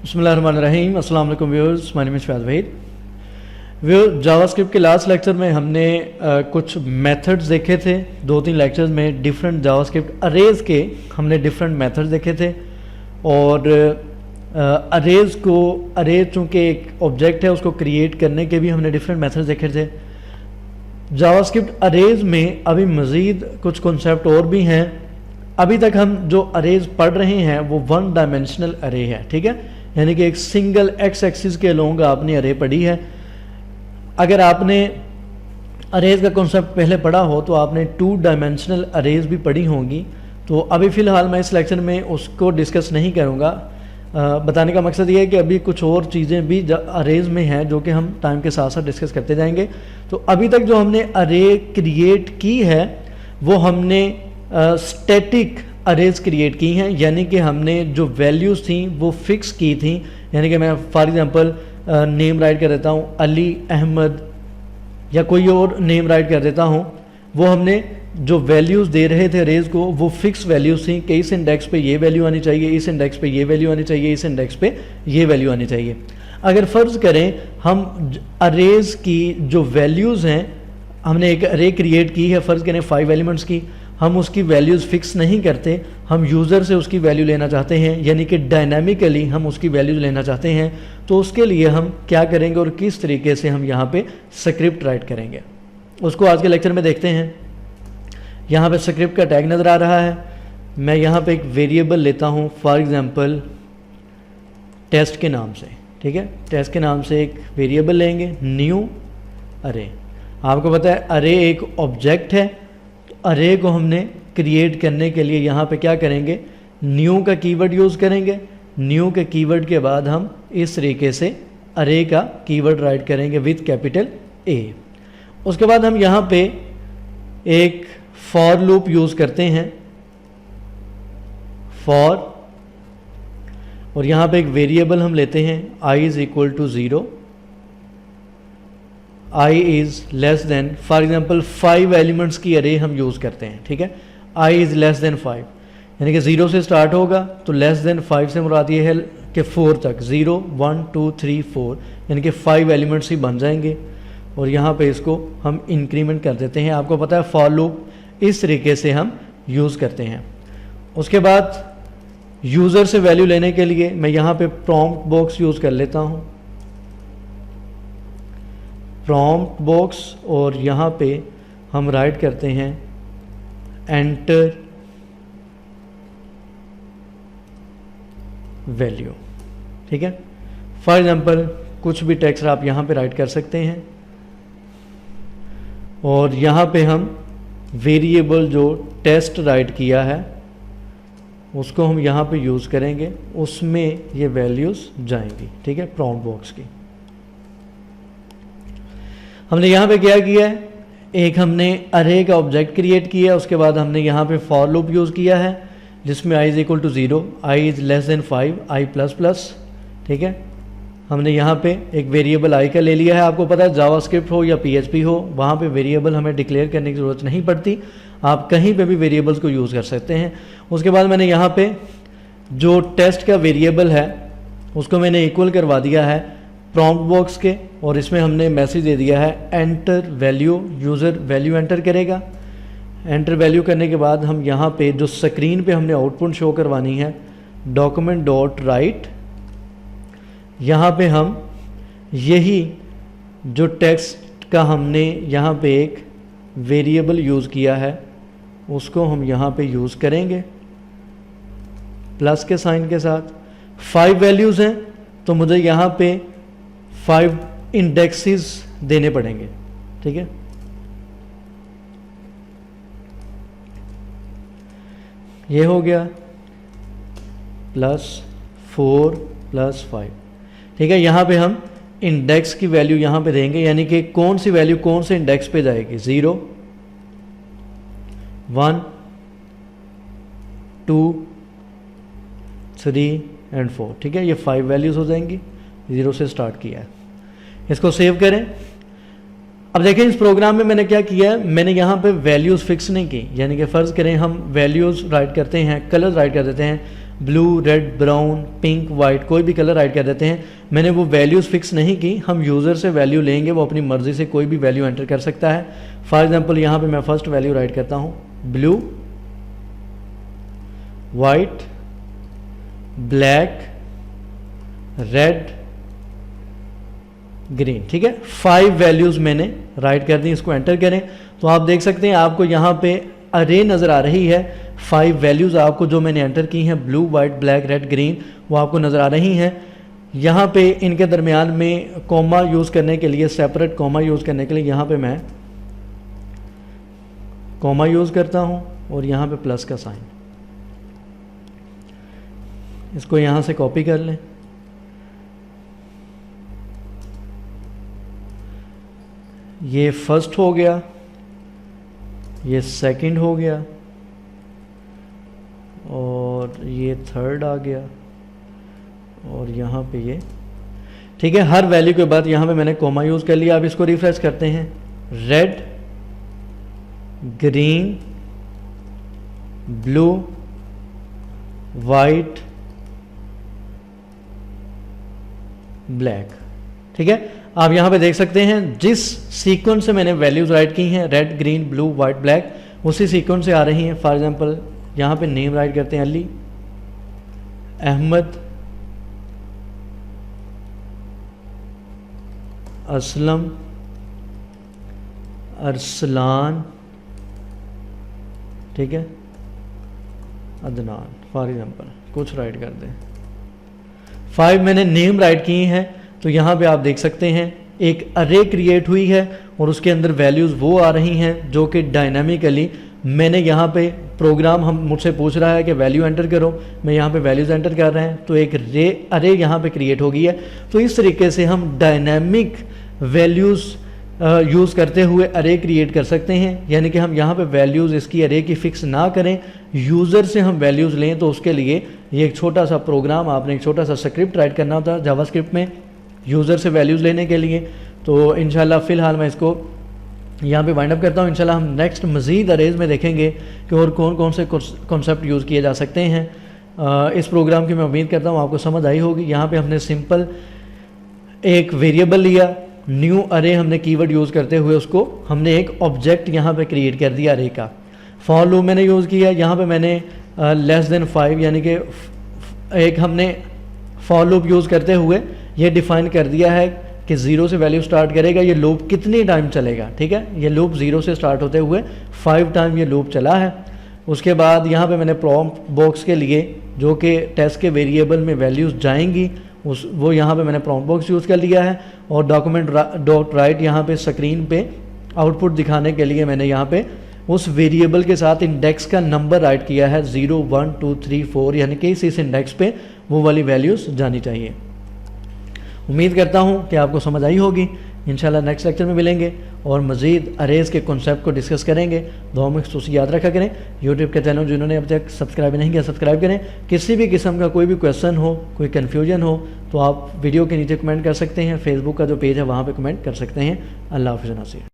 बिस्मिल्लाहिर्रहमानिर्रहीम। अस्सलाम वालेकुम viewers, my name is Faiz Waheed. Viewer, JavaScript के लास्ट लेक्चर में हमने कुछ मेथड्स देखे थे। 2-3 लेक्चर्स में डिफरेंट जावास्क्रिप्ट अरेज के हमने डिफरेंट मेथड्स देखे थे। और अरेज चूँकि एक ऑब्जेक्ट है, उसको क्रिएट करने के भी हमने डिफरेंट मेथड्स देखे थे। जावास्क्रिप्ट अरेज में अभी मज़ीद कुछ कॉन्सेप्ट और भी हैं। अभी तक हम जो अरेज पढ़ रहे हैं वो 1 डायमेंशनल अरे है, ठीक है, यानी कि एक सिंगल एक्स एक्सिस के अलोंग आपने अरे पढ़ी है। अगर आपने अरेज का कॉन्सेप्ट पहले पढ़ा हो तो आपने 2 डायमेंशनल अरेज भी पढ़ी होंगी। तो अभी फ़िलहाल मैं इस लेक्चर में उसको डिस्कस नहीं करूँगा। बताने का मकसद ये है कि अभी कुछ और चीज़ें भी अरेज में हैं जो कि हम टाइम के साथ साथ डिस्कस करते जाएंगे। तो अभी तक जो हमने अरे क्रिएट की है वो हमने स्टैटिक अरेज क्रिएट की हैं, यानी कि हमने जो वैल्यूज़ थी वो फिक्स की थी। यानी कि मैं फॉर एग्जांपल नेम राइट कर देता हूँ अली अहमद, या कोई और नेम राइट कर देता हूँ। वो हमने जो वैल्यूज़ दे रहे थे अरेज को वो फिक्स वैल्यूज़ थी कि इस इंडेक्स पे ये वैल्यू आनी चाहिए, इस इंडेक्स पे ये वैल्यू आनी चाहिए, इस इंडेक्स पे ये वैल्यू आनी चाहिए। अगर फ़र्ज़ करें हम अरेज की जो वैल्यूज़ हैं, हमने एक अरे क्रिएट की है, फ़र्ज़ करें 5 एलिमेंट्स की, हम उसकी वैल्यूज़ फिक्स नहीं करते, हम यूज़र से उसकी वैल्यू लेना चाहते हैं, यानी कि डायनामिकली हम उसकी वैल्यूज़ लेना चाहते हैं। तो उसके लिए हम क्या करेंगे और किस तरीके से हम यहाँ पे स्क्रिप्ट राइट करेंगे, उसको आज के लेक्चर में देखते हैं। यहाँ पे स्क्रिप्ट का टैग नज़र आ रहा है। मैं यहाँ पे एक वेरिएबल लेता हूँ, फॉर एग्ज़ाम्पल टेस्ट के नाम से, ठीक है, टेस्ट के नाम से एक वेरिएबल लेंगे, न्यू अरे। आपको पता है अरे एक ऑब्जेक्ट है, अरे को हमने क्रिएट करने के लिए यहाँ पे क्या करेंगे, न्यू का कीवर्ड यूज़ करेंगे। न्यू के कीवर्ड के बाद हम इस तरीके से अरे का कीवर्ड राइट करेंगे विथ कैपिटल ए। उसके बाद हम यहाँ पे एक फॉर लूप यूज़ करते हैं, फॉर, और यहाँ पे एक वेरिएबल हम लेते हैं i is equal to 0, i is less than, for example 5 elements की अरे हम यूज़ करते हैं, ठीक है। i इज़ लेस देन 5, यानी कि 0 से स्टार्ट होगा तो लेस देन 5 से मुराद ये है कि 4 तक, 0 1 2 3 4, यानी कि 5 एलिमेंट्स ही बन जाएंगे। और यहाँ पे इसको हम इंक्रीमेंट कर देते हैं। आपको पता है फॉर लूप इस तरीके से हम यूज़ करते हैं। उसके बाद यूज़र से वैल्यू लेने के लिए मैं यहाँ पे प्रॉम्प्ट बॉक्स यूज़ कर लेता हूँ, प्रॉम्प्ट बॉक्स, और यहाँ पे हम राइट करते हैं एंटर वैल्यू, ठीक है। फॉर एग्जांपल कुछ भी टेक्स्ट आप यहाँ पे राइट कर सकते हैं। और यहाँ पे हम वेरिएबल जो टेस्ट राइट किया है उसको हम यहाँ पे यूज़ करेंगे, उसमें ये वैल्यूज़ जाएंगी, ठीक है, प्रॉम्प्ट बॉक्स की। हमने यहाँ पे क्या किया है, एक हमने अरे का ऑब्जेक्ट क्रिएट किया है। उसके बाद हमने यहाँ पे फॉर लूप यूज़ किया है जिसमें i is equal to 0, i is less than 5, i plus plus, ठीक है। हमने यहाँ पे एक वेरिएबल i का ले लिया है। आपको पता है जावास्क्रिप्ट हो या PHP हो, वहाँ पे वेरिएबल हमें डिक्लेयर करने की ज़रूरत नहीं पड़ती, आप कहीं पे भी वेरिएबल्स को यूज़ कर सकते हैं। उसके बाद मैंने यहाँ पे जो टेस्ट का वेरिएबल है उसको मैंने इक्वल करवा दिया है प्रॉम्प्ट बॉक्स के, और इसमें हमने मैसेज दे दिया है enter value, user value enter करेगा। एंटर वैल्यू करने के बाद हम यहाँ पे जो स्क्रीन पे हमने आउटपुट शो करवानी है, डॉक्यूमेंट डॉट राइट, यहाँ पे हम यही जो टेक्स्ट का हमने यहाँ पे एक वेरिएबल यूज़ किया है उसको हम यहाँ पे यूज़ करेंगे प्लस के साइन के साथ। 5 वैल्यूज़ हैं तो मुझे यहाँ पे 5 इंडेक्सेस देने पड़ेंगे, ठीक है। ये हो गया +4 + 5, ठीक है। यहाँ पे हम इंडेक्स की वैल्यू यहाँ पे देंगे, यानी कि कौन सी वैल्यू कौन से इंडेक्स पे जाएगी, 0 1 2 3 एंड 4, ठीक है। ये 5 वैल्यूज़ हो जाएंगी, 0 से स्टार्ट किया है। इसको सेव करें। अब देखें इस प्रोग्राम में मैंने क्या किया है, मैंने यहाँ पे वैल्यूज़ फिक्स नहीं की, यानी कि फ़र्ज़ करें हम वैल्यूज़ राइट करते हैं, कलर राइट कर देते हैं, blue, red, brown, pink, white, कोई भी कलर राइट कर देते हैं। मैंने वो वैल्यूज़ फिक्स नहीं की, हम यूज़र से वैल्यू लेंगे, वो अपनी मर्ज़ी से कोई भी वैल्यू एंटर कर सकता है। फॉर एग्जांपल यहाँ पे मैं फर्स्ट वैल्यू राइट करता हूँ blue, white, black, red, green, ठीक है। 5 वैल्यूज़ मैंने राइट कर दी, इसको एंटर करें तो आप देख सकते हैं आपको यहाँ पे अरे नज़र आ रही है। 5 वैल्यूज़ आपको जो मैंने एंटर की हैं, blue, white, black, red, green, वो आपको नज़र आ रही हैं। यहाँ पे इनके दरमियान में कॉमा यूज़ करने के लिए, सेपरेट कॉमा यूज़ करने के लिए यहाँ पे मैं कॉमा यूज़ करता हूँ और यहाँ पे प्लस का साइन। इसको यहाँ से कॉपी कर लें, ये फर्स्ट हो गया, ये सेकंड हो गया और ये थर्ड आ गया और यहाँ पे ये, ठीक है। हर वैल्यू के बाद यहाँ पे मैंने कॉमा यूज़ कर लिया। अब इसको रिफ्रेश करते हैं, red, green, blue, white, black, ठीक है। आप यहाँ पे देख सकते हैं जिस सीक्वेंस से मैंने वैल्यूज राइट की हैं, red, green, blue, white, black, उसी सीक्वेंस से आ रही हैं। फॉर एग्जांपल यहाँ पे नेम राइट करते हैं अली, अहमद, असलम, अरसलान, ठीक है, अदनान, फॉर एग्जांपल कुछ राइट कर दें। 5 मैंने नेम राइट किए हैं, तो यहाँ पे आप देख सकते हैं एक अरे क्रिएट हुई है और उसके अंदर वैल्यूज़ वो आ रही हैं जो कि डायनामिकली मैंने यहाँ पे प्रोग्राम हम मुझसे पूछ रहा है कि वैल्यू एंटर करो, मैं यहाँ पे वैल्यूज़ एंटर कर रहे हैं तो एक अरे यहाँ पे क्रिएट हो गई है। तो इस तरीके से हम डायनामिक वैल्यूज़ यूज़ करते हुए अरे क्रिएट कर सकते हैं, यानी कि हम यहाँ पे वैल्यूज़ इसकी अरे की फ़िक्स ना करें, यूज़र से हम वैल्यूज़ लें। तो उसके लिए ये एक छोटा सा प्रोग्राम, आपने एक छोटा सा स्क्रिप्ट राइट करना होता है जावास्क्रिप्ट में यूज़र से वैल्यूज़ लेने के लिए। तो इंशाल्लाह फ़िलहाल मैं इसको यहाँ पे वाइंड अप करता हूँ। इंशाल्लाह हम नेक्स्ट मज़ीद अरेज में देखेंगे कि और कौन कौन से कॉन्सेप्ट यूज़ किए जा सकते हैं। इस प्रोग्राम की मैं उम्मीद करता हूँ आपको समझ आई होगी। यहाँ पे हमने सिंपल एक वेरिएबल लिया, न्यू अरे हमने कीवर्ड यूज़ करते हुए उसको हमने एक ऑब्जेक्ट यहाँ पे क्रिएट कर दिया अरे का। फॉर लूप मैंने यूज़ किया, यहाँ पे मैंने लेस देन 5 यानी कि एक हमने फॉर लूप यूज़ करते हुए ये डिफ़ाइन कर दिया है कि 0 से वैल्यू स्टार्ट करेगा, ये लूप कितनी टाइम चलेगा, ठीक है। ये लूप 0 से स्टार्ट होते हुए 5 टाइम ये लूप चला है। उसके बाद यहाँ पे मैंने प्रॉम्प्ट बॉक्स के लिए जो कि टेस्ट के वेरिएबल में वैल्यूज़ जाएंगी वो यहाँ पे मैंने प्रॉम्प्ट बॉक्स यूज़ कर लिया है। और डॉक्यूमेंट डॉट राइट यहाँ पे स्क्रीन पे आउटपुट दिखाने के लिए मैंने यहाँ पे उस वेरिएबल के साथ इंडेक्स का नंबर राइट किया है 0 1 2 3 4, यानी कि इस इंडेक्स पे वो वाली वैल्यूज़ जानी चाहिए। उम्मीद करता हूँ कि आपको समझ आई होगी। इंशाल्लाह नेक्स्ट लेक्चर में मिलेंगे और मज़ीद अरेज़ के कॉन्सेप्ट को डिस्कस करेंगे। दुआ में खुसूस याद रखा करें। यूट्यूब के चैनल जिन्होंने अब तक सब्सक्राइब नहीं किया सब्सक्राइब करें। किसी भी किस्म का कोई भी क्वेश्चन हो, कोई कन्फ्यूजन हो तो आप वीडियो के नीचे कमेंट कर सकते हैं। फेसबुक का जो पेज है वहाँ पर कमेंट कर सकते हैं। अल्लाह हाफ़िज़ नासिर।